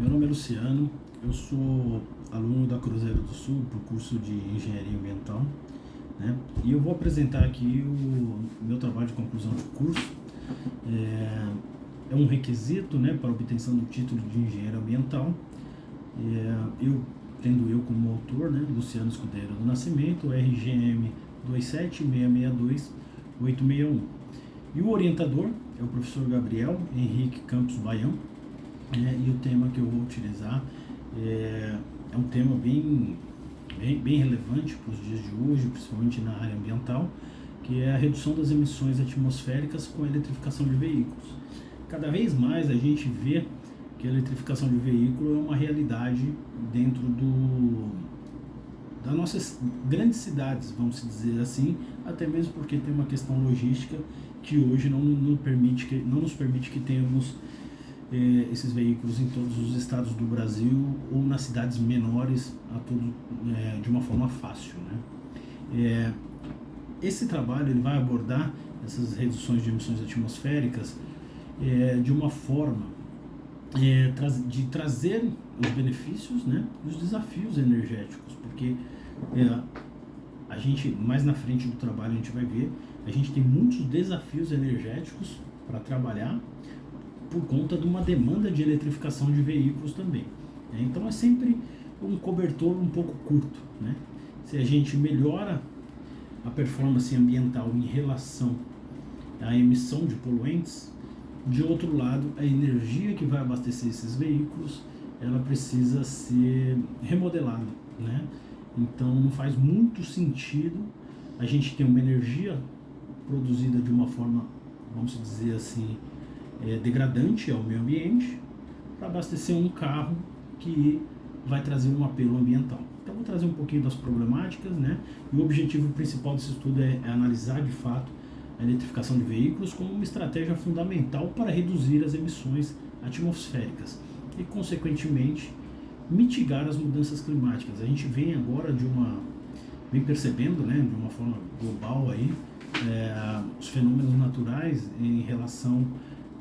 Meu nome é Luciano, eu sou aluno da Cruzeiro do Sul, para o curso de Engenharia Ambiental, né? E eu vou apresentar aqui o meu trabalho de conclusão de curso. É um requisito, né, para a obtenção do título de Engenheiro Ambiental. Tendo eu como autor, né, Luciano Escudeiro do Nascimento, RGM 27662-861. E o orientador é o professor Gabriel Henrique Campos Baião. E o tema que eu vou utilizar é um tema bem relevante para os dias de hoje, principalmente na área ambiental, que é a redução das emissões atmosféricas com a eletrificação de veículos. Cada vez mais a gente vê que a eletrificação de veículo é uma realidade dentro das nossas grandes cidades, vamos dizer assim, até mesmo porque tem uma questão logística que hoje não nos permite que tenhamos esses veículos em todos os estados do Brasil ou nas cidades menores de uma forma fácil, né? Esse trabalho ele vai abordar essas reduções de emissões atmosféricas de uma forma de trazer os benefícios, né, e os desafios energéticos, porque a gente, mais na frente do trabalho, a gente vai ver, a gente tem muitos desafios energéticos para trabalhar por conta de uma demanda de eletrificação de veículos também. Então é sempre um cobertor um pouco curto, né? Se a gente melhora a performance ambiental em relação à emissão de poluentes, de outro lado, a energia que vai abastecer esses veículos, ela precisa ser remodelada, né? Então não faz muito sentido a gente ter uma energia produzida de uma forma, vamos dizer assim, degradante ao meio ambiente para abastecer um carro que vai trazer um apelo ambiental. Então vou trazer um pouquinho das problemáticas, né? E o objetivo principal desse estudo é analisar de fato a eletrificação de veículos como uma estratégia fundamental para reduzir as emissões atmosféricas e, consequentemente, mitigar as mudanças climáticas. A gente vem agora vem percebendo, né, de uma forma global aí, os fenômenos naturais em relação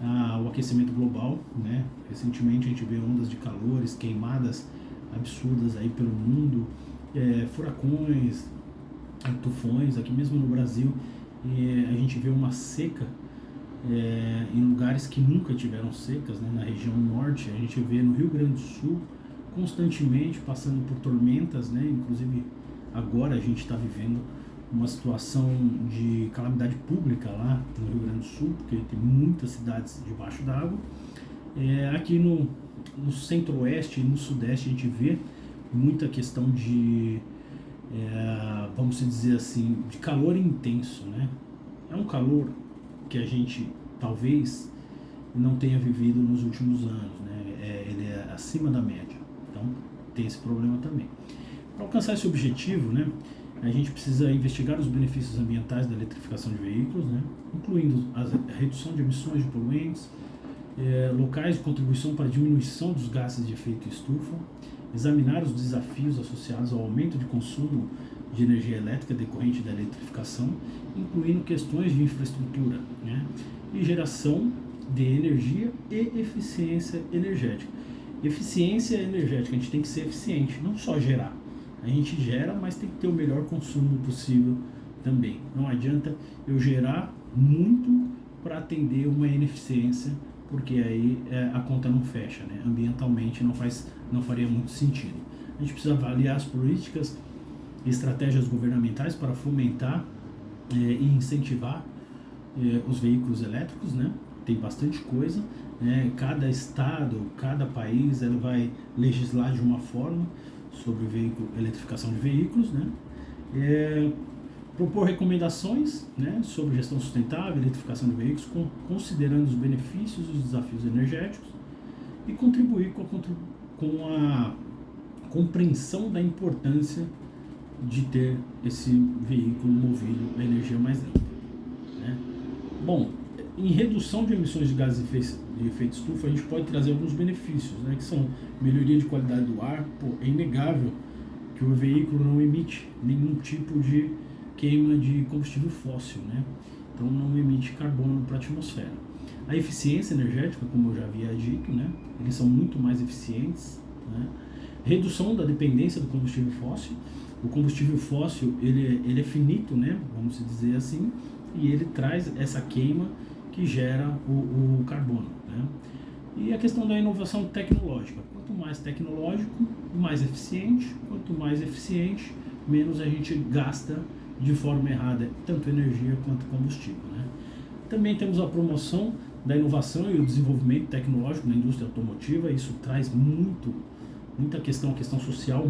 ao aquecimento global, né? Recentemente a gente vê ondas de calores, queimadas absurdas aí pelo mundo, furacões, tufões, aqui mesmo no Brasil a gente vê uma seca em lugares que nunca tiveram secas, né? Na região norte, a gente vê no Rio Grande do Sul constantemente passando por tormentas, né? Inclusive agora a gente está vivendo uma situação de calamidade pública lá no Rio Grande do Sul, porque tem muitas cidades debaixo d'água. Aqui no centro-oeste e no sudeste a gente vê muita questão de, vamos dizer assim, de calor intenso, né? É um calor que a gente talvez não tenha vivido nos últimos anos, né? Ele é acima da média, então tem esse problema também. Para alcançar esse objetivo, né, a gente precisa investigar os benefícios ambientais da eletrificação de veículos, né, incluindo a redução de emissões de poluentes, locais de contribuição para a diminuição dos gases de efeito estufa, examinar os desafios associados ao aumento de consumo de energia elétrica decorrente da eletrificação, incluindo questões de infraestrutura, né, e geração de energia e eficiência energética. Eficiência energética, a gente tem que ser eficiente, não só gerar. A gente gera, mas tem que ter o melhor consumo possível também. Não adianta eu gerar muito para atender uma ineficiência, porque aí a conta não fecha, né? Ambientalmente não faria muito sentido. A gente precisa avaliar as políticas e estratégias governamentais para fomentar e incentivar os veículos elétricos, né? Tem bastante coisa, né? Cada estado, cada país, ela vai legislar de uma forma sobre eletrificação de veículos, né? Propor recomendações, né, sobre gestão sustentável, eletrificação de veículos, considerando os benefícios e os desafios energéticos, e contribuir com a compreensão da importância de ter esse veículo movido a energia mais limpa, né? Bom, em redução de emissões de gases de efeito estufa, a gente pode trazer alguns benefícios, né, que são melhoria de qualidade do ar. É inegável que o veículo não emite nenhum tipo de queima de combustível fóssil, né? Então não emite carbono para a atmosfera. A eficiência energética, como eu já havia dito, né? Eles são muito mais eficientes, né? Redução da dependência do combustível fóssil. O combustível fóssil ele é finito, né? Vamos dizer assim, e ele traz essa queima que gera o carbono, né? E a questão da inovação tecnológica. Quanto mais tecnológico, mais eficiente. Quanto mais eficiente, menos a gente gasta de forma errada, tanto energia quanto combustível, né? Também temos a promoção da inovação e o desenvolvimento tecnológico na indústria automotiva. Isso traz muita questão social,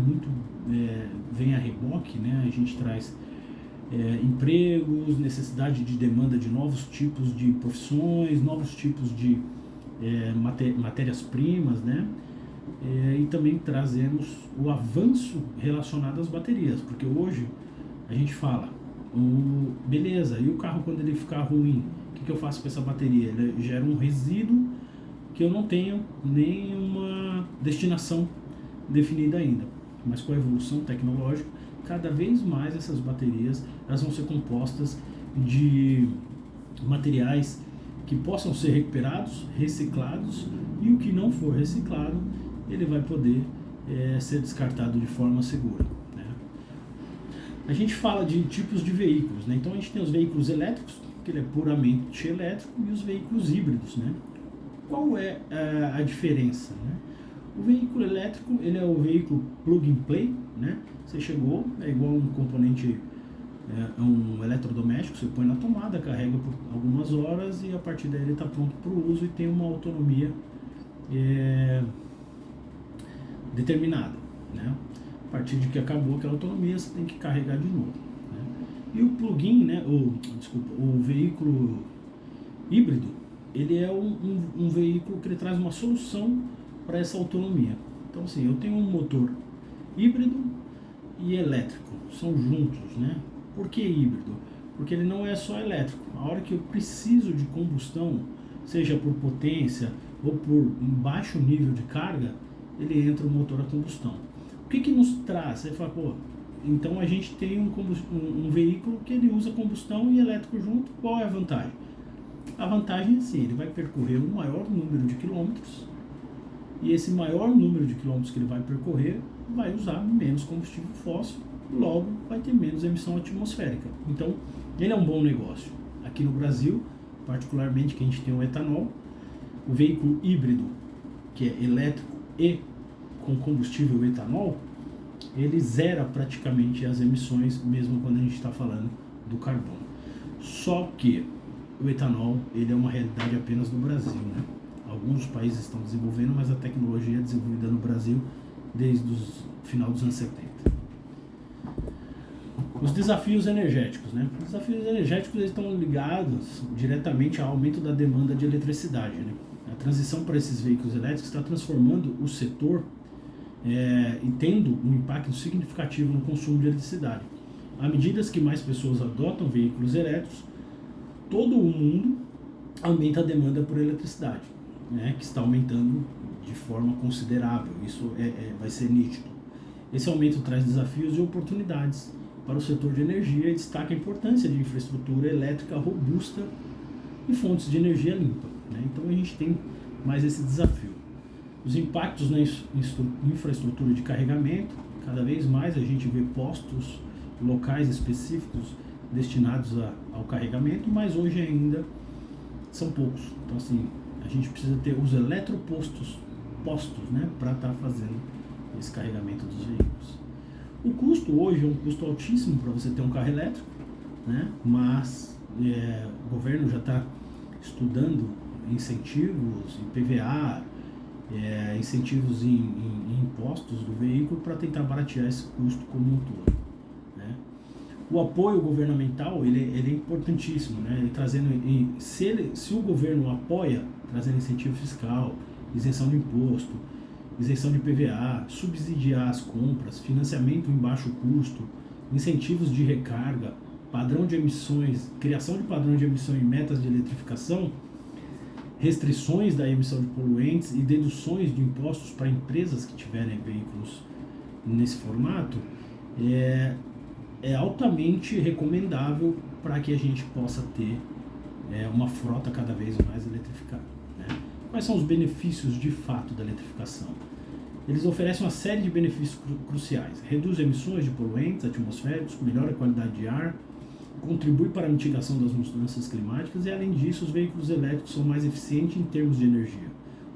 vem a reboque, né? A gente traz empregos, necessidade de demanda de novos tipos de profissões, novos tipos de matérias-primas, né? E também trazemos o avanço relacionado às baterias, porque hoje a gente fala, beleza, e o carro quando ele ficar ruim, o que eu faço com essa bateria? Ele gera um resíduo que eu não tenho nenhuma destinação definida ainda, mas com a evolução tecnológica, cada vez mais essas baterias elas vão ser compostas de materiais que possam ser recuperados, reciclados, e o que não for reciclado, ele vai poder ser descartado de forma segura, né? A gente fala de tipos de veículos, né? Então a gente tem os veículos elétricos, que ele é puramente elétrico, e os veículos híbridos, né? Qual é a diferença, né? O veículo elétrico, ele é o veículo plug and play, né? Você chegou, é igual um componente, um eletrodoméstico, você põe na tomada, carrega por algumas horas e a partir daí ele está pronto para o uso e tem uma autonomia determinada, né? A partir de que acabou aquela autonomia, você tem que carregar de novo, né? E o plug-in, né? O veículo híbrido, ele é um veículo que ele traz uma solução para essa autonomia. Então, assim, eu tenho um motor híbrido e elétrico, são juntos, né? Por que híbrido? Porque ele não é só elétrico. A hora que eu preciso de combustão, seja por potência ou por baixo nível de carga, ele entra o motor a combustão. O que nos traz? Você fala, pô, então a gente tem um veículo que ele usa combustão e elétrico junto. Qual é a vantagem? A vantagem é sim, ele vai percorrer um maior número de quilômetros, e esse maior número de quilômetros que ele vai percorrer vai usar menos combustível fóssil, logo vai ter menos emissão atmosférica. Então, ele é um bom negócio. Aqui no Brasil, particularmente que a gente tem o etanol, o veículo híbrido, que é elétrico e com combustível etanol, ele zera praticamente as emissões, mesmo quando a gente está falando do carbono. Só que o etanol, ele é uma realidade apenas no Brasil, né? Alguns países estão desenvolvendo, mas a tecnologia é desenvolvida no Brasil desde o final dos anos 70. Os desafios energéticos, né? Os desafios energéticos eles estão ligados diretamente ao aumento da demanda de eletricidade, né? A transição para esses veículos elétricos está transformando o setor e tendo um impacto significativo no consumo de eletricidade. À medida que mais pessoas adotam veículos elétricos, todo o mundo aumenta a demanda por eletricidade, né, que está aumentando de forma considerável. Isso vai ser nítido. Esse aumento traz desafios e oportunidades para o setor de energia e destaca a importância de infraestrutura elétrica robusta e fontes de energia limpa, né? Então a gente tem mais esse desafio. Os impactos na infraestrutura de carregamento, cada vez mais a gente vê postos locais específicos destinados ao carregamento, mas hoje ainda são poucos. Então, assim, a gente precisa ter os eletropostos, né, para estar fazendo esse carregamento dos veículos. O custo hoje é um custo altíssimo para você ter um carro elétrico, né, mas o governo já está estudando incentivos em PVA, incentivos em impostos do veículo para tentar baratear esse custo como um todo, né? O apoio governamental ele é importantíssimo, né? Ele trazendo, se o governo apoia, trazendo incentivo fiscal, isenção de imposto, isenção de PVA, subsidiar as compras, financiamento em baixo custo, incentivos de recarga, padrão de emissões, criação de padrão de emissão e metas de eletrificação, restrições da emissão de poluentes e deduções de impostos para empresas que tiverem veículos nesse formato, é altamente recomendável para que a gente possa ter uma frota cada vez mais eletrificada, né? Quais são os benefícios de fato da eletrificação? Eles oferecem uma série de benefícios cruciais. Reduz emissões de poluentes atmosféricos, melhora a qualidade de ar, contribui para a mitigação das mudanças climáticas e, além disso, os veículos elétricos são mais eficientes em termos de energia,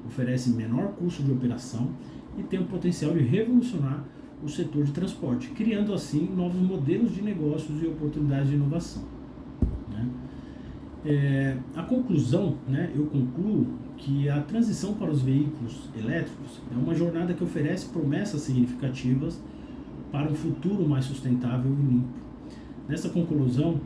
oferecem menor custo de operação e têm o potencial de revolucionar o setor de transporte, criando assim novos modelos de negócios e oportunidades de inovação, né? A conclusão, né, eu concluo que a transição para os veículos elétricos é uma jornada que oferece promessas significativas para um futuro mais sustentável e limpo. Nessa conclusão,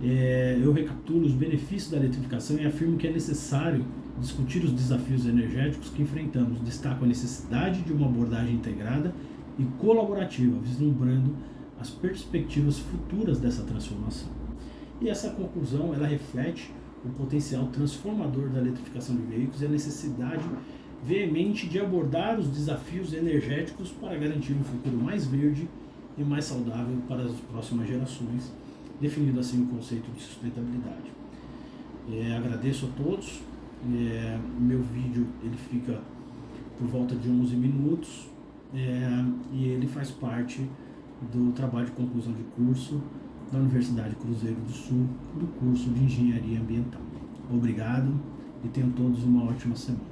eu recapitulo os benefícios da eletrificação e afirmo que é necessário discutir os desafios energéticos que enfrentamos. Destaco a necessidade de uma abordagem integrada e colaborativa, vislumbrando as perspectivas futuras dessa transformação. E essa conclusão, ela reflete o potencial transformador da eletrificação de veículos e a necessidade veemente de abordar os desafios energéticos para garantir um futuro mais verde e mais saudável para as próximas gerações, definindo assim o conceito de sustentabilidade. Agradeço a todos. Meu vídeo ele fica por volta de 11 minutos e ele faz parte do trabalho de conclusão de curso da Universidade Cruzeiro do Sul, do curso de Engenharia Ambiental. Obrigado e tenham todos uma ótima semana.